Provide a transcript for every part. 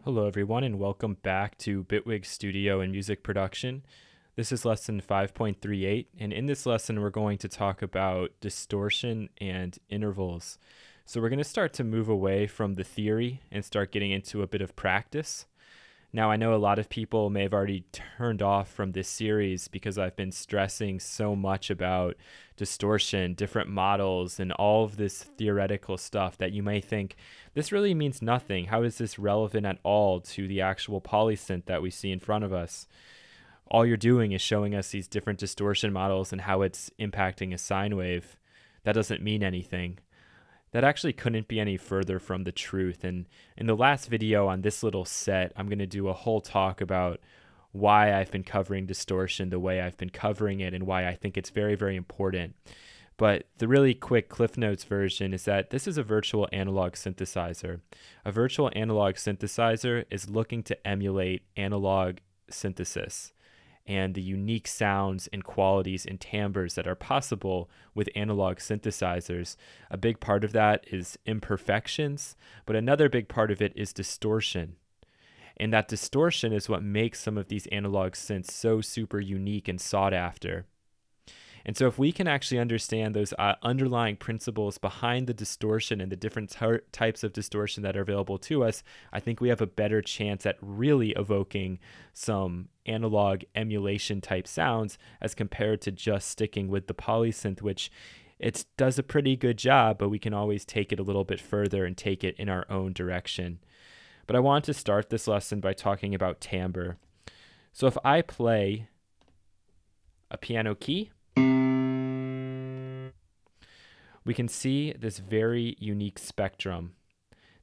Hello everyone and welcome back to Bitwig Studio and Music Production. This is lesson 5.38, and in this lesson we're going to talk about distortion and intervals. So we're going to start to move away from the theory and start getting into a bit of practice. Now I know a lot of people may have already turned off from this series because I've been stressing so much about distortion, different models, and all of this theoretical stuff that you may think, this really means nothing. How is this relevant at all to the actual polysynth that we see in front of us? All you're doing is showing us these different distortion models and how it's impacting a sine wave. That doesn't mean anything. That actually couldn't be any further from the truth. And in the last video on this little set, I'm going to do a whole talk about why I've been covering distortion the way I've been covering it and why I think it's very, very important. But the really quick Cliff Notes version is that this is a virtual analog synthesizer. A virtual analog synthesizer is looking to emulate analog synthesis and the unique sounds and qualities and timbres that are possible with analog synthesizers. A big part of that is imperfections, but another big part of it is distortion. And that distortion is what makes some of these analog synths so super unique and sought after. And so if we can actually understand those underlying principles behind the distortion and the different types of distortion that are available to us, I think we have a better chance at really evoking some analog emulation type sounds as compared to just sticking with the polysynth, which it does a pretty good job, but we can always take it a little bit further and take it in our own direction. But I want to start this lesson by talking about timbre. So if I play a piano key, we can see this very unique spectrum.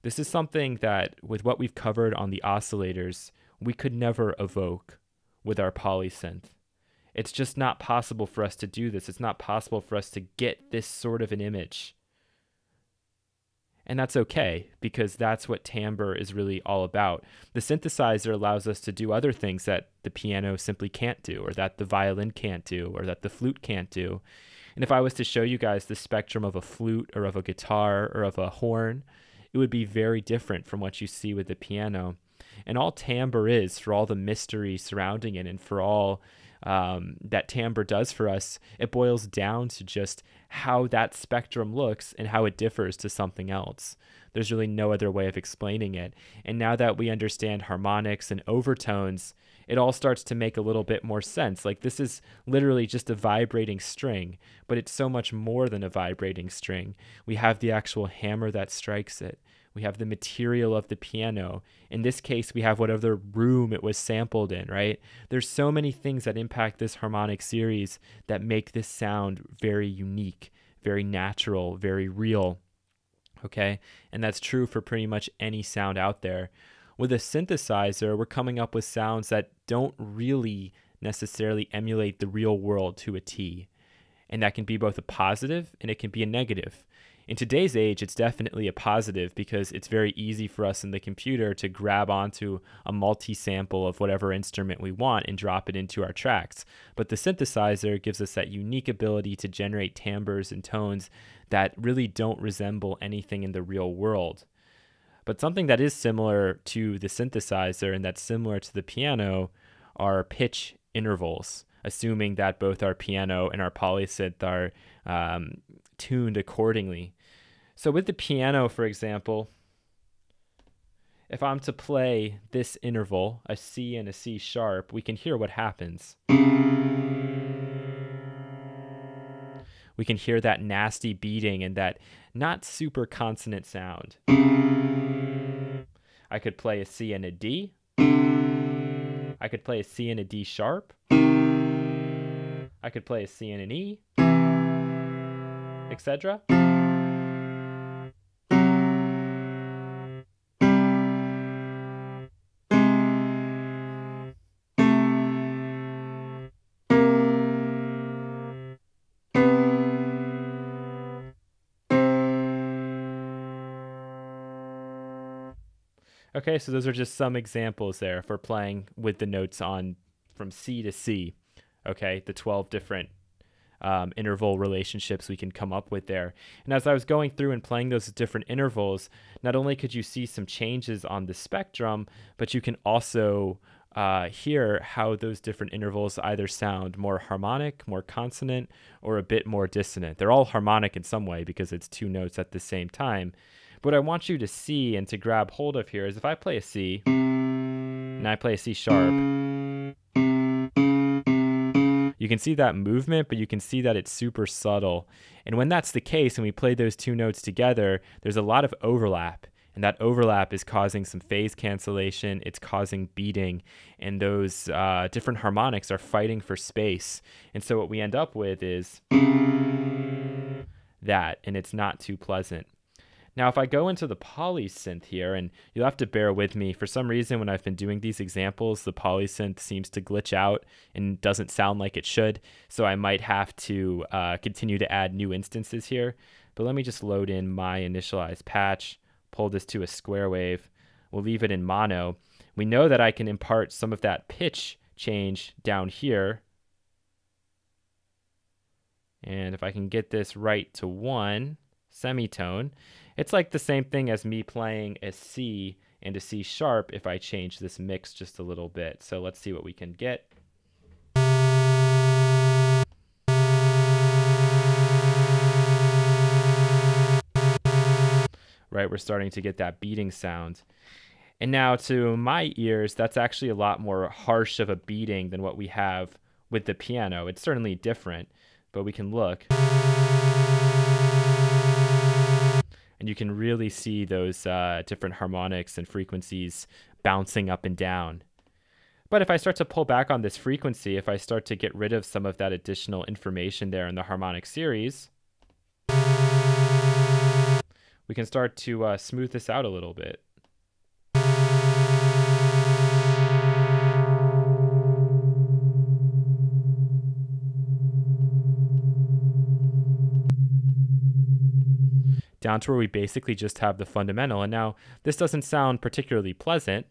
This is something that, with what we've covered on the oscillators, we could never evoke with our polysynth. It's just not possible for us to do this. It's not possible for us to get this sort of an image. And that's okay, because that's what timbre is really all about. The synthesizer allows us to do other things that the piano simply can't do, or that the violin can't do, or that the flute can't do. And if I was to show you guys the spectrum of a flute or of a guitar or of a horn, it would be very different from what you see with the piano. And all timbre is, for all the mystery surrounding it and for all that timbre does for us, it boils down to just how that spectrum looks and how it differs to something else. There's really no other way of explaining it. And now that we understand harmonics and overtones, it all starts to make a little bit more sense. Like, this is literally just a vibrating string, but it's so much more than a vibrating string. We have the actual hammer that strikes it. We have the material of the piano. In this case, we have whatever room it was sampled in, right? There's so many things that impact this harmonic series that make this sound very unique, very natural, very real, okay? And that's true for pretty much any sound out there. With a synthesizer, we're coming up with sounds that don't really necessarily emulate the real world to a T. And that can be both a positive and it can be a negative. In today's age, it's definitely a positive because it's very easy for us in the computer to grab onto a multi-sample of whatever instrument we want and drop it into our tracks. But the synthesizer gives us that unique ability to generate timbres and tones that really don't resemble anything in the real world. But something that is similar to the synthesizer and that's similar to the piano are pitch intervals, assuming that both our piano and our polysynth are tuned accordingly. So with the piano, for example, if I'm to play this interval, a C and a C sharp, we can hear what happens. We can hear that nasty beating and that not super consonant sound. I could play a C and a D. I could play a C and a D sharp. I could play a C and an E, etc. Okay, so those are just some examples there for playing with the notes on from C to C. Okay, the 12 different interval relationships we can come up with there. And as I was going through and playing those different intervals, not only could you see some changes on the spectrum, but you can also hear how those different intervals either sound more harmonic, more consonant, or a bit more dissonant. They're all harmonic in some way because it's two notes at the same time. But what I want you to see and to grab hold of here is if I play a C and I play a C sharp, you can see that movement, but you can see that it's super subtle. And when that's the case and we play those two notes together, there's a lot of overlap. And that overlap is causing some phase cancellation. It's causing beating. And those different harmonics are fighting for space. And so what we end up with is that, and it's not too pleasant. Now, if I go into the polysynth here, and you'll have to bear with me, for some reason when I've been doing these examples, the polysynth seems to glitch out and doesn't sound like it should, so I might have to continue to add new instances here. But let me just load in my initialized patch, pull this to a square wave, we'll leave it in mono. We know that I can impart some of that pitch change down here. And if I can get this right to 1 semitone, it's like the same thing as me playing a C and a C sharp if I change this mix just a little bit. So let's see what we can get. Right, we're starting to get that beating sound. And now to my ears, that's actually a lot more harsh of a beating than what we have with the piano. It's certainly different, but we can look. And you can really see those different harmonics and frequencies bouncing up and down. But if I start to pull back on this frequency, if I start to get rid of some of that additional information there in the harmonic series, we can start to smooth this out a little bit. Down to where we basically just have the fundamental. And now this doesn't sound particularly pleasant,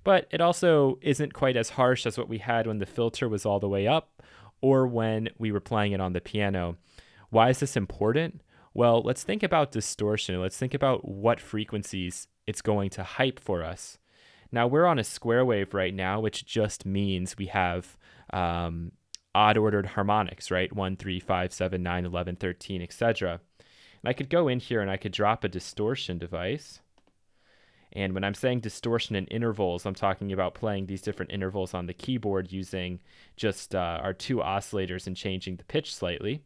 but it also isn't quite as harsh as what we had when the filter was all the way up or when we were playing it on the piano. Why is this important? Well, let's think about distortion. Let's think about what frequencies it's going to hype for us. Now we're on a square wave right now, which just means we have odd ordered harmonics, right? 1, 3, 5, 7, 9, 11, 13, etc. And I could go in here and I could drop a distortion device. And when I'm saying distortion in intervals, I'm talking about playing these different intervals on the keyboard using just our two oscillators and changing the pitch slightly.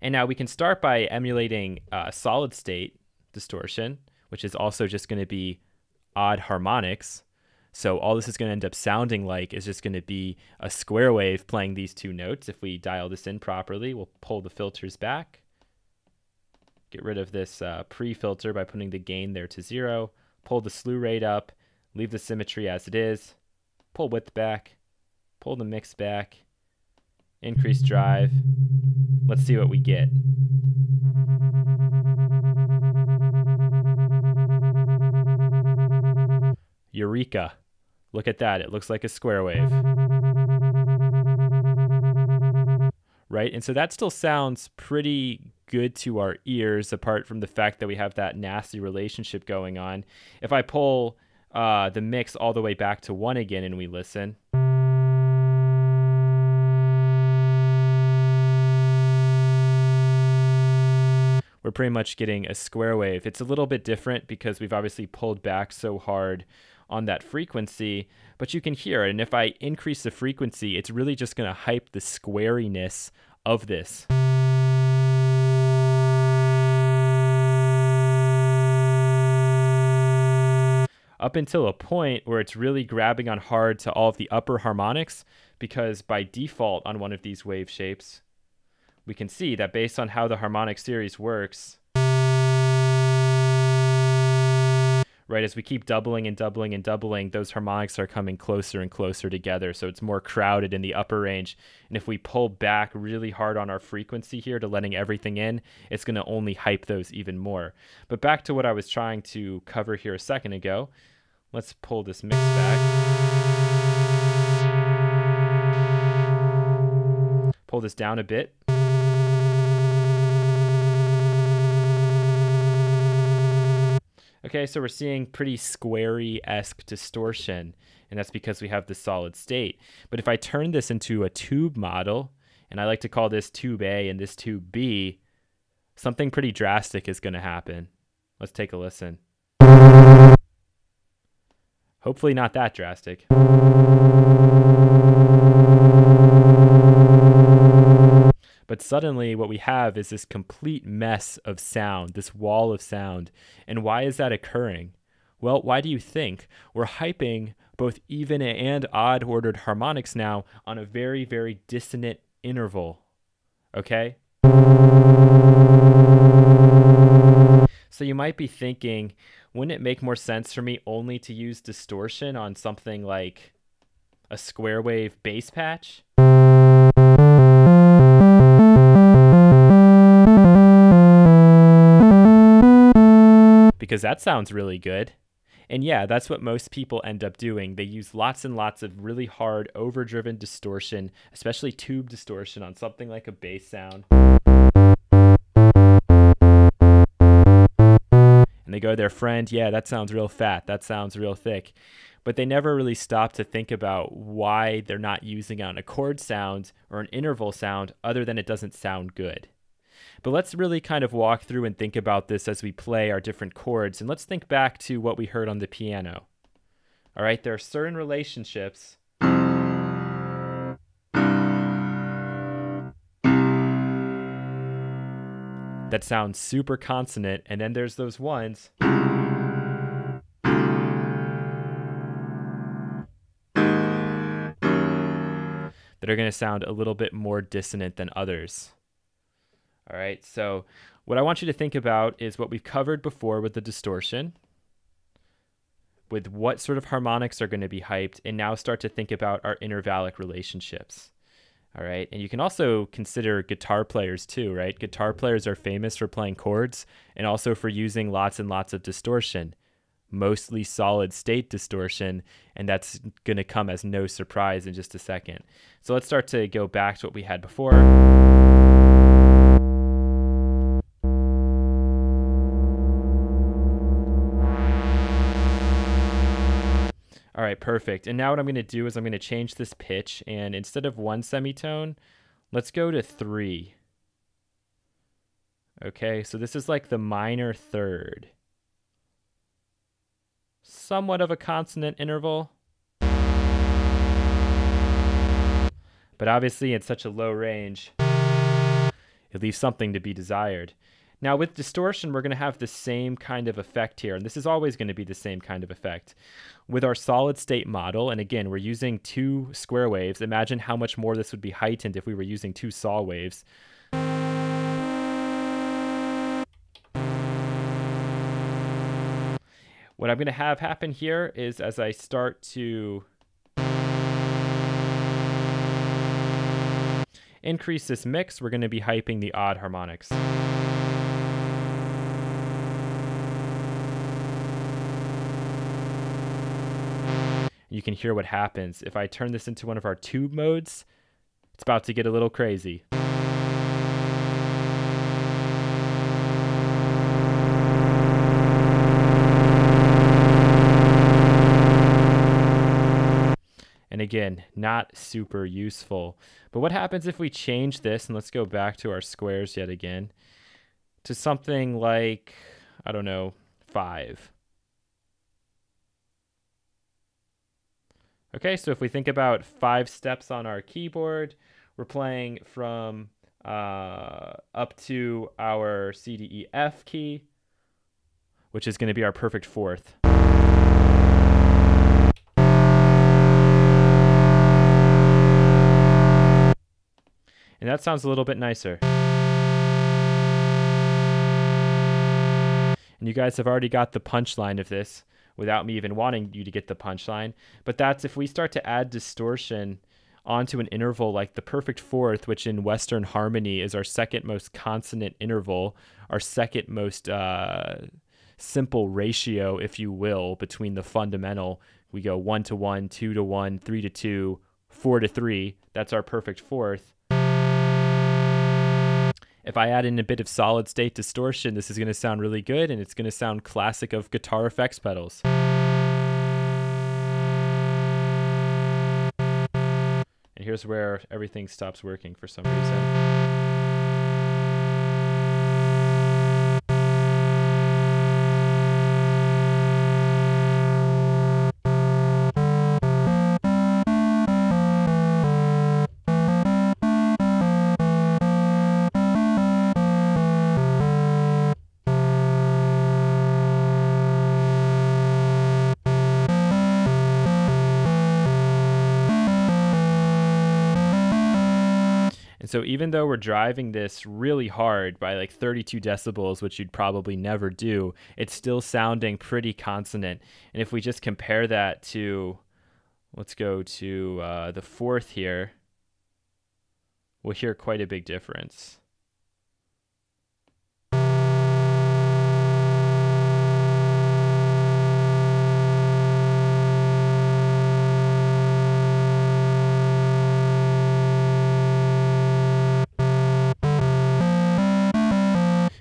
And now we can start by emulating solid state distortion, which is also just going to be odd harmonics. So all this is going to end up sounding like is just going to be a square wave playing these two notes. If we dial this in properly, we'll pull the filters back. Get rid of this pre-filter by putting the gain there to 0. Pull the slew rate up. Leave the symmetry as it is. Pull width back. Pull the mix back. Increase drive. Let's see what we get. Eureka. Look at that. It looks like a square wave. Right? And so that still sounds pretty good to our ears, apart from the fact that we have that nasty relationship going on. If I pull the mix all the way back to 1 again and we listen, we're pretty much getting a square wave. It's a little bit different because we've obviously pulled back so hard on that frequency, but you can hear it. And if I increase the frequency, it's really just going to hype the squariness of this. Up until a point where it's really grabbing on hard to all of the upper harmonics, because by default on one of these wave shapes, we can see that based on how the harmonic series works, right, as we keep doubling and doubling and doubling, those harmonics are coming closer and closer together, so it's more crowded in the upper range. And if we pull back really hard on our frequency here to letting everything in, it's going to only hype those even more. But back to what I was trying to cover here a second ago, let's pull this mix back. pull this down a bit. Okay, so we're seeing pretty squarey-esque distortion, and that's because we have the solid state. But if I turn this into a tube model, and I like to call this tube A and this tube B, something pretty drastic is going to happen. Let's take a listen. Hopefully not that drastic. But suddenly what we have is this complete mess of sound, this wall of sound. And why is that occurring? Well, why do you think? We're hyping both even and odd ordered harmonics now on a very, very dissonant interval. Okay? So you might be thinking, wouldn't it make more sense for me only to use distortion on something like a square wave bass patch? Because that sounds really good. And yeah, that's what most people end up doing. They use lots and lots of really hard, overdriven distortion, especially tube distortion on something like a bass sound. And they go to their friend, yeah, that sounds real fat, that sounds real thick. But they never really stop to think about why they're not using it on a chord sound or an interval sound other than it doesn't sound good. But let's really kind of walk through and think about this as we play our different chords. And let's think back to what we heard on the piano. All right, there are certain relationships that sound super consonant, and then there's those ones that are going to sound a little bit more dissonant than others. All right, so what I want you to think about is what we've covered before with the distortion, with what sort of harmonics are going to be hyped, and now start to think about our intervallic relationships. All right, and you can also consider guitar players too, right? Guitar players are famous for playing chords and also for using lots and lots of distortion, mostly solid state distortion, and that's going to come as no surprise in just a second. So let's start to go back to what we had before. All right, perfect. And now what I'm going to do is I'm going to change this pitch, and instead of 1 semitone, let's go to 3. Okay, so this is like the minor third. Somewhat of a consonant interval. But obviously in such a low range, it leaves something to be desired. Now with distortion, we're going to have the same kind of effect here, and this is always going to be the same kind of effect. With our solid state model, and again, we're using 2 square waves. Imagine how much more this would be heightened if we were using 2 saw waves. What I'm going to have happen here is as I start to increase this mix, we're going to be hyping the odd harmonics. You can hear what happens. If I turn this into one of our tube modes, it's about to get a little crazy. And again, not super useful. But what happens if we change this, and let's go back to our squares yet again, to something like, I don't know, 5. Okay, so if we think about 5 steps on our keyboard, we're playing from up to our C, D, E, F key, which is going to be our perfect 4th. And that sounds a little bit nicer. And you guys have already got the punchline of this without me even wanting you to get the punchline. But that's if we start to add distortion onto an interval like the perfect 4th, which in Western harmony is our second most consonant interval, our second most simple ratio, if you will, between the fundamental. We go 1 to 1, 2 to 1, 3 to 2, 4 to 3. That's our perfect 4th. If I add in a bit of solid state distortion, this is going to sound really good, and it's going to sound classic of guitar effects pedals. And here's where everything stops working for some reason. And so even though we're driving this really hard by like 32 decibels, which you'd probably never do, it's still sounding pretty consonant. And if we just compare that to, let's go to the fourth here, we'll hear quite a big difference.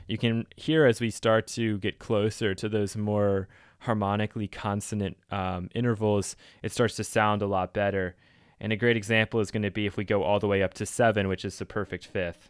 You can hear as we start to get closer to those more harmonically consonant intervals, it starts to sound a lot better. And a great example is going to be if we go all the way up to 7, which is the perfect fifth.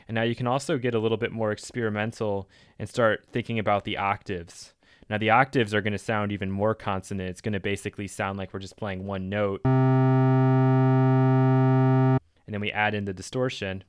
And now you can also get a little bit more experimental and start thinking about the octaves. Now the octaves are going to sound even more consonant. It's going to basically sound like we're just playing one note. And then we add in the distortion.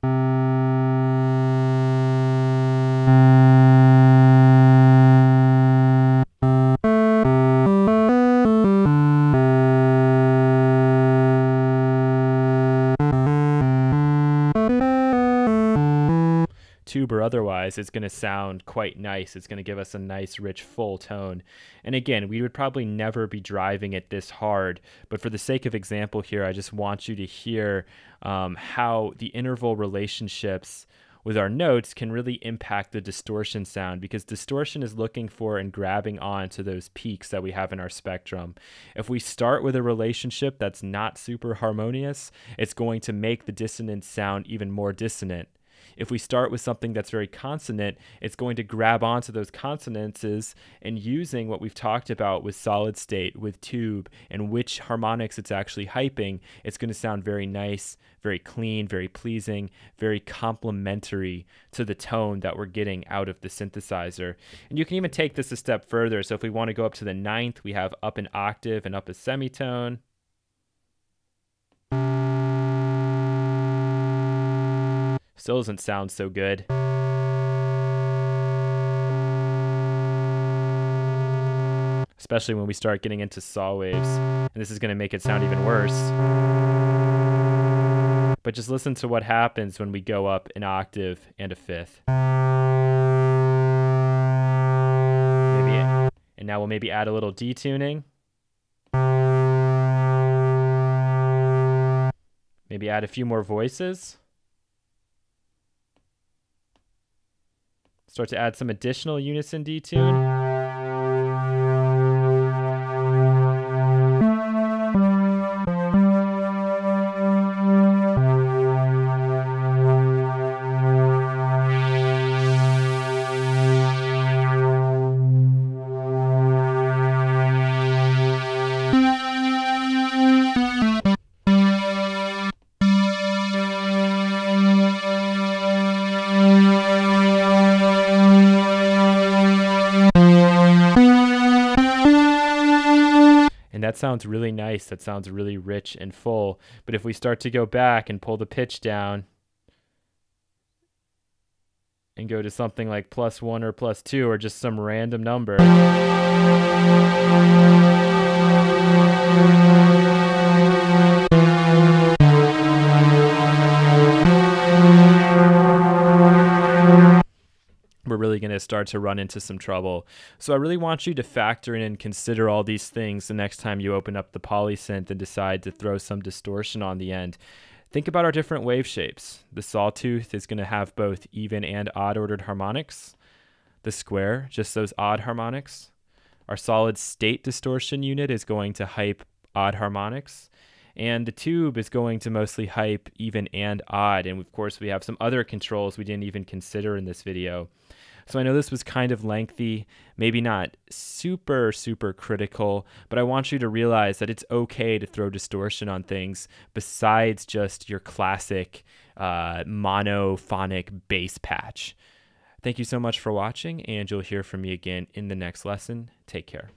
Tube or otherwise, it's going to sound quite nice. It's going to give us a nice, rich, full tone. And again, we would probably never be driving it this hard, but for the sake of example here, I just want you to hear how the interval relationships with our notes can really impact the distortion sound, because distortion is looking for and grabbing on to those peaks that we have in our spectrum. If we start with a relationship that's not super harmonious, it's going to make the dissonance sound even more dissonant. If we start with something that's very consonant, it's going to grab onto those consonances, and using what we've talked about with solid state, with tube, and which harmonics it's actually hyping, it's going to sound very nice, very clean, very pleasing, very complementary to the tone that we're getting out of the synthesizer. And you can even take this a step further. So if we want to go up to the 9th, we have up an octave and up a semitone. Still doesn't sound so good. Especially when we start getting into saw waves. And this is going to make it sound even worse. But just listen to what happens when we go up an octave and a fifth. And now we'll maybe add a little detuning. Maybe add a few more voices. Start to add some additional unison detune. That sounds really nice. That sounds really rich and full. But if we start to go back and pull the pitch down and go to something like +1 or +2 or just some random number, we're really going to start to run into some trouble. So I really want you to factor in and consider all these things the next time you open up the polysynth and decide to throw some distortion on the end. Think about our different wave shapes. The sawtooth is going to have both even and odd ordered harmonics. The square, just those odd harmonics. Our solid state distortion unit is going to hype odd harmonics. And the tube is going to mostly hype even and odd. And of course, we have some other controls we didn't even consider in this video. So I know this was kind of lengthy, maybe not super, super critical, but I want you to realize that it's okay to throw distortion on things besides just your classic monophonic bass patch. Thank you so much for watching, and you'll hear from me again in the next lesson. Take care.